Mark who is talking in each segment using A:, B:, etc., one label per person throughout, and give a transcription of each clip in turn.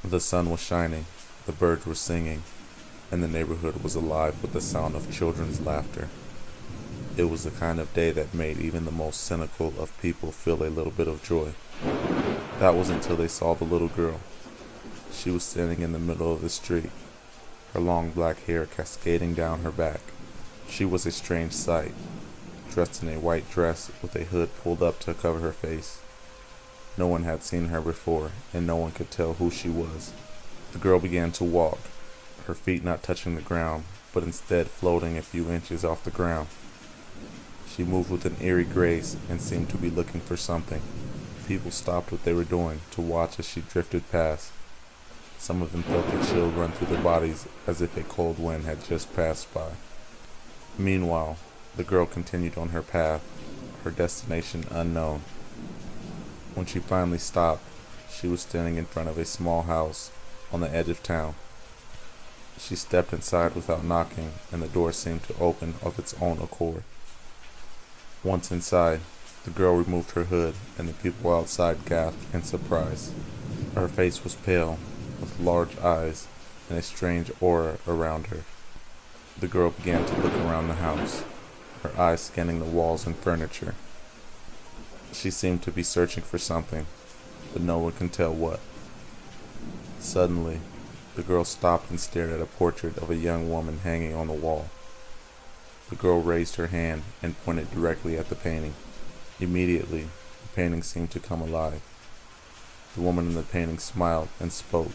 A: The sun was shining, the birds were singing, and the neighborhood was alive with the sound of children's laughter. It was the kind of day that made even the most cynical of people feel a little bit of joy. That was until they saw the little girl. She was standing in the middle of the street, her long black hair cascading down her back. She was a strange sight, dressed in a white dress with a hood pulled up to cover her face. No one had seen her before, and no one could tell who she was. The girl began to walk, her feet not touching the ground, but instead floating a few inches off the ground. She moved with an eerie grace and seemed to be looking for something. People stopped what they were doing to watch as she drifted past. Some of them felt a chill run through their bodies as if a cold wind had just passed by. Meanwhile, the girl continued on her path, her destination unknown. When she finally stopped, she was standing in front of a small house on the edge of town. She stepped inside without knocking, and the door seemed to open of its own accord. Once inside, the girl removed her hood, and the people outside gasped in surprise. Her face was pale, with large eyes, and a strange aura around her. The girl began to look around the house, her eyes scanning the walls and furniture. She seemed to be searching for something, but no one can tell what. Suddenly, the girl stopped and stared at a portrait of a young woman hanging on the wall. The girl raised her hand and pointed directly at the painting. Immediately, the painting seemed to come alive. The woman in the painting smiled and spoke.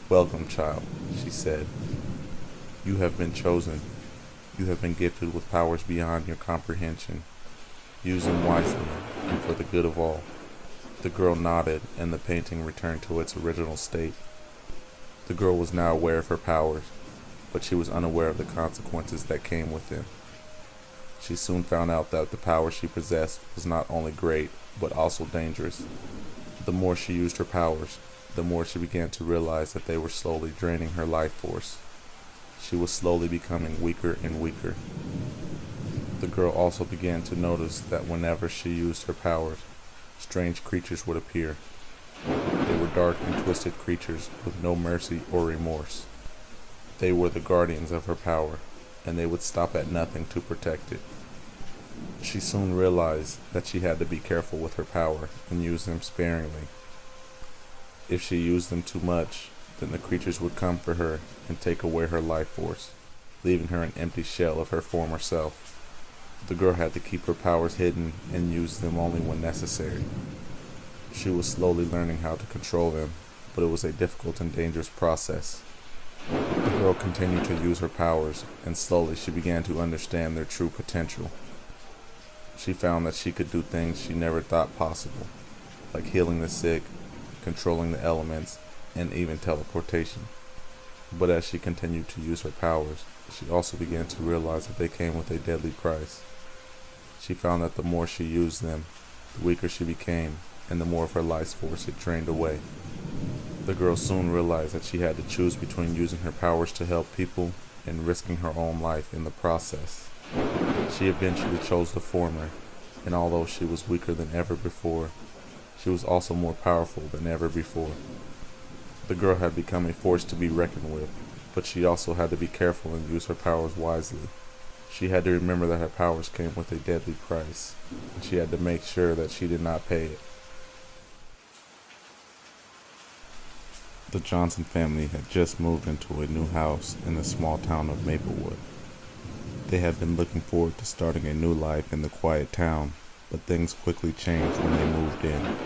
A: "Welcome, child," she said. "You have been chosen. You have been gifted with powers beyond your comprehension. Use them wisely and for the good of all." The girl nodded, and the painting returned to its original state. The girl was now aware of her powers, but she was unaware of the consequences that came with them. She soon found out that the power she possessed was not only great, but also dangerous. The more she used her powers, the more she began to realize that they were slowly draining her life force. She was slowly becoming weaker and weaker. The girl also began to notice that whenever she used her powers, strange creatures would appear. They were dark and twisted creatures with no mercy or remorse. They were the guardians of her power, and they would stop at nothing to protect it. She soon realized that she had to be careful with her power and use them sparingly. If she used them too much, then the creatures would come for her and take away her life force, leaving her an empty shell of her former self. The girl had to keep her powers hidden and use them only when necessary. She was slowly learning how to control them, but it was a difficult and dangerous process. The girl continued to use her powers, and slowly she began to understand their true potential. She found that she could do things she never thought possible, like healing the sick, controlling the elements, and even teleportation. But as she continued to use her powers, she also began to realize that they came with a deadly price. She found that the more she used them, the weaker she became, and the more of her life force it drained away. The girl soon realized that she had to choose between using her powers to help people and risking her own life in the process. She eventually chose the former, and although she was weaker than ever before, she was also more powerful than ever before. The girl had become a force to be reckoned with, but she also had to be careful and use her powers wisely. She had to remember that her powers came with a deadly price, and she had to make sure that she did not pay it. The Johnson family had just moved into a new house in the small town of Maplewood. They had been looking forward to starting a new life in the quiet town, but things quickly changed when they moved in.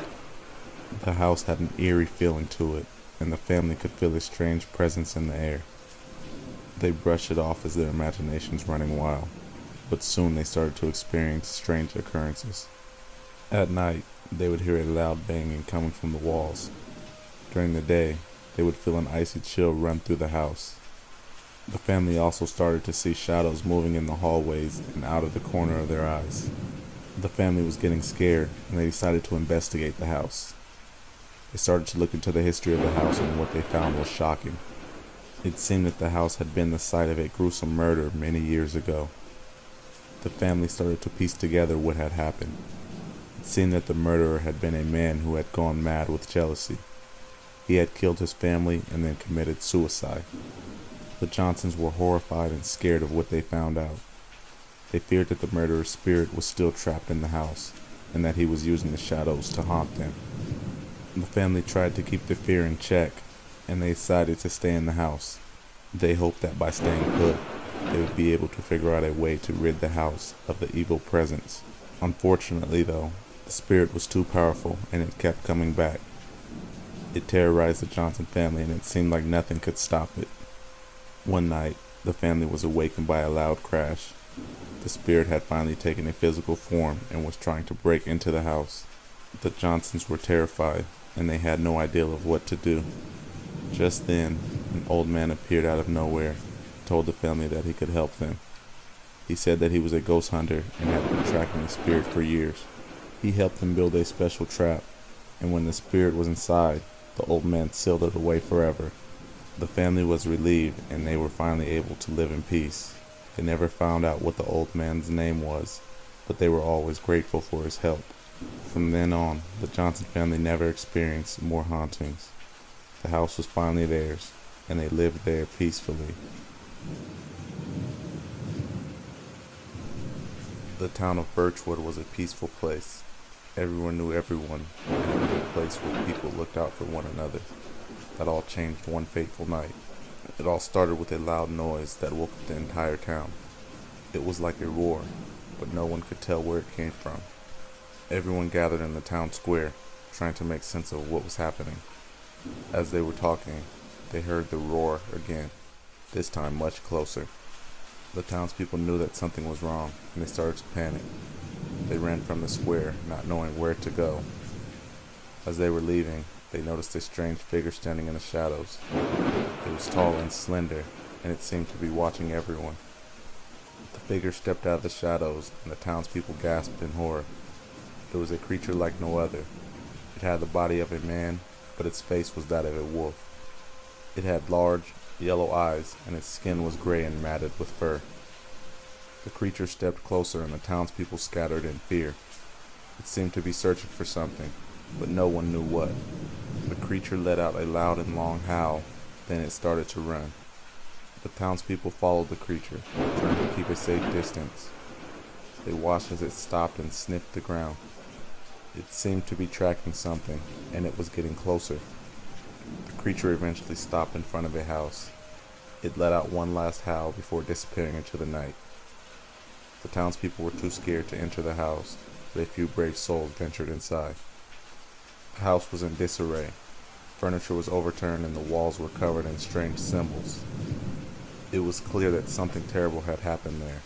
A: The house had an eerie feeling to it, and the family could feel a strange presence in the air. They brushed it off as their imaginations running wild, but soon they started to experience strange occurrences. At night, they would hear a loud banging coming from the walls. During the day, they would feel an icy chill run through the house. The family also started to see shadows moving in the hallways and out of the corner of their eyes. The family was getting scared, and they decided to investigate the house. They started to look into the history of the house, and what they found was shocking. It seemed that the house had been the site of a gruesome murder many years ago. The family started to piece together what had happened. It seemed that the murderer had been a man who had gone mad with jealousy. He had killed his family and then committed suicide. The Johnsons were horrified and scared of what they found out. They feared that the murderer's spirit was still trapped in the house, and that he was using the shadows to haunt them. The family tried to keep their fear in check, and they decided to stay in the house. They hoped that by staying put, they would be able to figure out a way to rid the house of the evil presence. Unfortunately, though, the spirit was too powerful, and it kept coming back. It terrorized the Johnson family, and it seemed like nothing could stop it. One night, the family was awakened by a loud crash. The spirit had finally taken a physical form and was trying to break into the house. The Johnsons were terrified, and they had no idea of what to do. Just then, an old man appeared out of nowhere and told the family that he could help them. He said that he was a ghost hunter and had been tracking the spirit for years. He helped them build a special trap, and when the spirit was inside, the old man sealed it away forever. The family was relieved, and they were finally able to live in peace. They never found out what the old man's name was, but they were always grateful for his help. From then on, the Johnson family never experienced more hauntings. The house was finally theirs, and they lived there peacefully. The town of Birchwood was a peaceful place. Everyone knew everyone, and it was a place where people looked out for one another. That all changed one fateful night. It all started with a loud noise that woke up the entire town. It was like a roar, but no one could tell where it came from. Everyone gathered in the town square, trying to make sense of what was happening. As they were talking, they heard the roar again, this time much closer. The townspeople knew that something was wrong, and they started to panic. They ran from the square, not knowing where to go. As they were leaving, they noticed a strange figure standing in the shadows. It was tall and slender, and it seemed to be watching everyone. The figure stepped out of the shadows, and the townspeople gasped in horror. It was a creature like no other. It had the body of a man, but its face was that of a wolf. It had large, yellow eyes, and its skin was gray and matted with fur. The creature stepped closer, and the townspeople scattered in fear. It seemed to be searching for something, but no one knew what. The creature let out a loud and long howl, then it started to run. The townspeople followed the creature, trying to keep a safe distance. They watched as it stopped and sniffed the ground. It seemed to be tracking something, and it was getting closer. The creature eventually stopped in front of a house. It let out one last howl before disappearing into the night. The townspeople were too scared to enter the house, but a few brave souls ventured inside. The house was in disarray. Furniture was overturned and the walls were covered in strange symbols. It was clear that something terrible had happened there.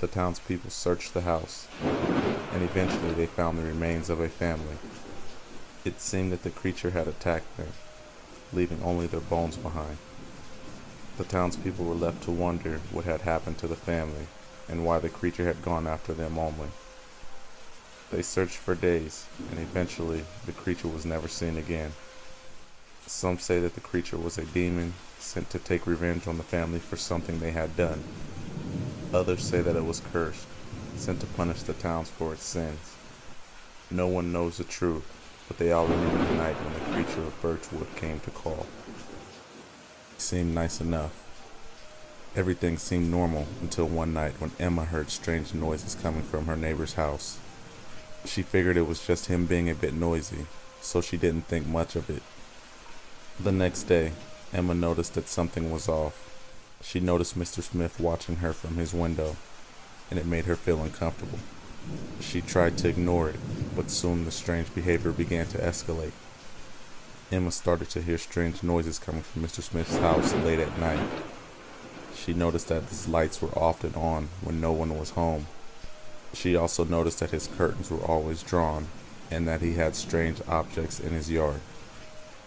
A: The townspeople searched the house, and eventually they found the remains of a family. It seemed that the creature had attacked them, leaving only their bones behind. The townspeople were left to wonder what had happened to the family, and why the creature had gone after them only. They searched for days, and eventually the creature was never seen again. Some say that the creature was a demon sent to take revenge on the family for something they had done. Others say that it was cursed, sent to punish the towns for its sins. No one knows the truth, but they all remember the night when the creature of Birchwood came to call. It seemed nice enough. Everything seemed normal until one night when Emma heard strange noises coming from her neighbor's house. She figured it was just him being a bit noisy, so she didn't think much of it. The next day, Emma noticed that something was off. She noticed Mr. Smith watching her from his window, and it made her feel uncomfortable. She tried to ignore it, but soon the strange behavior began to escalate. Emma started to hear strange noises coming from Mr. Smith's house late at night. She noticed that his lights were often on when no one was home. She also noticed that his curtains were always drawn, and that he had strange objects in his yard.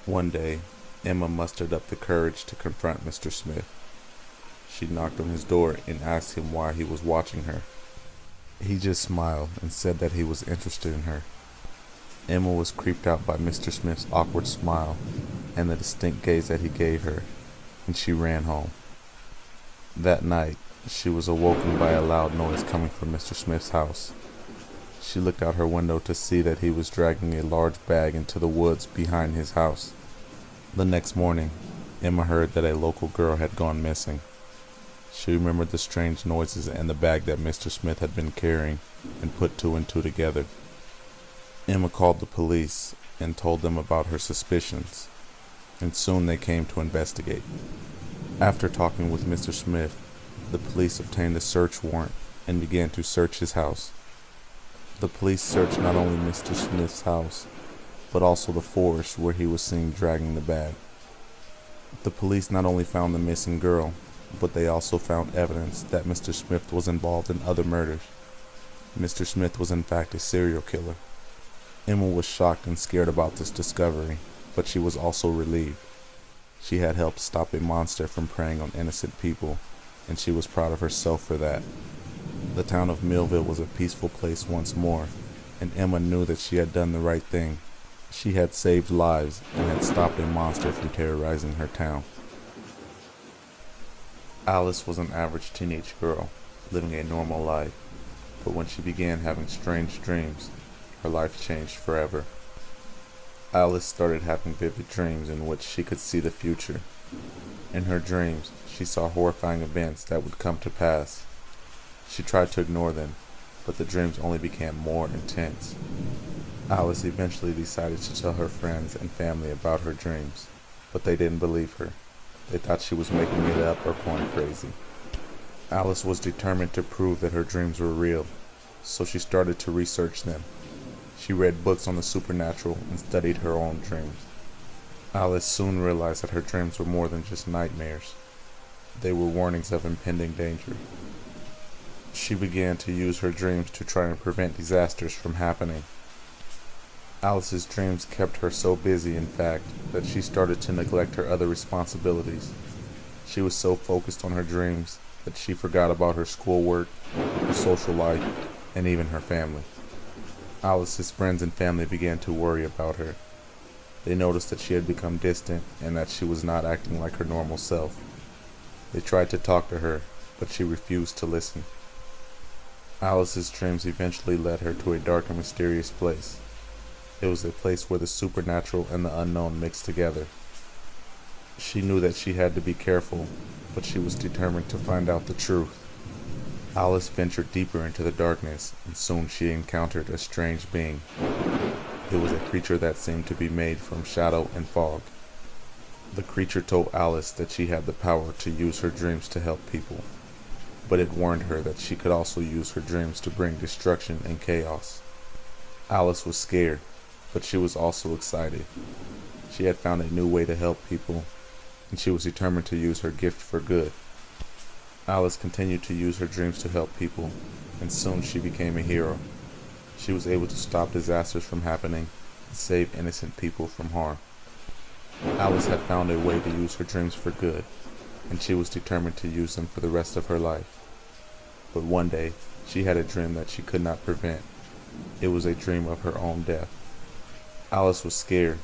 A: One day, Emma mustered up the courage to confront Mr. Smith. She knocked on his door and asked him why he was watching her. He just smiled and said that he was interested in her. Emma was creeped out by Mr. Smith's awkward smile and the distinct gaze that he gave her, and she ran home. That night, she was awoken by a loud noise coming from Mr. Smith's house. She looked out her window to see that he was dragging a large bag into the woods behind his house. The next morning, Emma heard that a local girl had gone missing. She remembered the strange noises and the bag that Mr. Smith had been carrying and put two and two together. Emma called the police and told them about her suspicions, and soon they came to investigate. After talking with Mr. Smith, the police obtained a search warrant and began to search his house. The police searched not only Mr. Smith's house, but also the forest where he was seen dragging the bag. The police not only found the missing girl, but they also found evidence that Mr. Smith was involved in other murders. Mr. Smith was in fact a serial killer. Emma was shocked and scared about this discovery, but she was also relieved. She had helped stop a monster from preying on innocent people, and she was proud of herself for that. The town of Millville was a peaceful place once more, and Emma knew that she had done the right thing. She had saved lives and had stopped a monster from terrorizing her town. Alice was an average teenage girl, living a normal life, but when she began having strange dreams, her life changed forever. Alice started having vivid dreams in which she could see the future. In her dreams, she saw horrifying events that would come to pass. She tried to ignore them, but the dreams only became more intense. Alice eventually decided to tell her friends and family about her dreams, but they didn't believe her. They thought she was making it up or going crazy. Alice was determined to prove that her dreams were real, so she started to research them. She read books on the supernatural and studied her own dreams. Alice soon realized that her dreams were more than just nightmares. They were warnings of impending danger. She began to use her dreams to try and prevent disasters from happening. Alice's dreams kept her so busy, in fact, that she started to neglect her other responsibilities. She was so focused on her dreams that she forgot about her schoolwork, her social life, and even her family. Alice's friends and family began to worry about her. They noticed that she had become distant and that she was not acting like her normal self. They tried to talk to her, but she refused to listen. Alice's dreams eventually led her to a dark and mysterious place. It was a place where the supernatural and the unknown mixed together. She knew that she had to be careful, but she was determined to find out the truth. Alice ventured deeper into the darkness, and soon she encountered a strange being. It was a creature that seemed to be made from shadow and fog. The creature told Alice that she had the power to use her dreams to help people, but it warned her that she could also use her dreams to bring destruction and chaos. Alice was scared, but she was also excited. She had found a new way to help people, and she was determined to use her gift for good. Alice continued to use her dreams to help people, and soon she became a hero. She was able to stop disasters from happening and save innocent people from harm. Alice had found a way to use her dreams for good, and she was determined to use them for the rest of her life. But one day, she had a dream that she could not prevent. It was a dream of her own death. Alice was scared,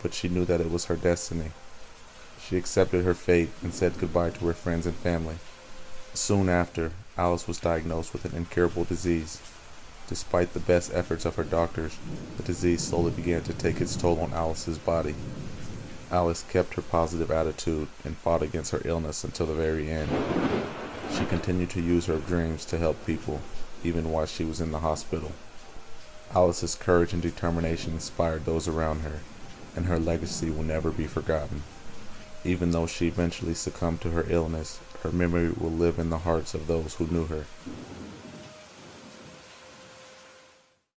A: but she knew that it was her destiny. She accepted her fate and said goodbye to her friends and family. Soon after, Alice was diagnosed with an incurable disease. Despite the best efforts of her doctors, the disease slowly began to take its toll on Alice's body. Alice kept her positive attitude and fought against her illness until the very end. She continued to use her dreams to help people, even while she was in the hospital. Alice's courage and determination inspired those around her, and her legacy will never be forgotten. Even though she eventually succumbed to her illness, her memory will live in the hearts of those who knew her.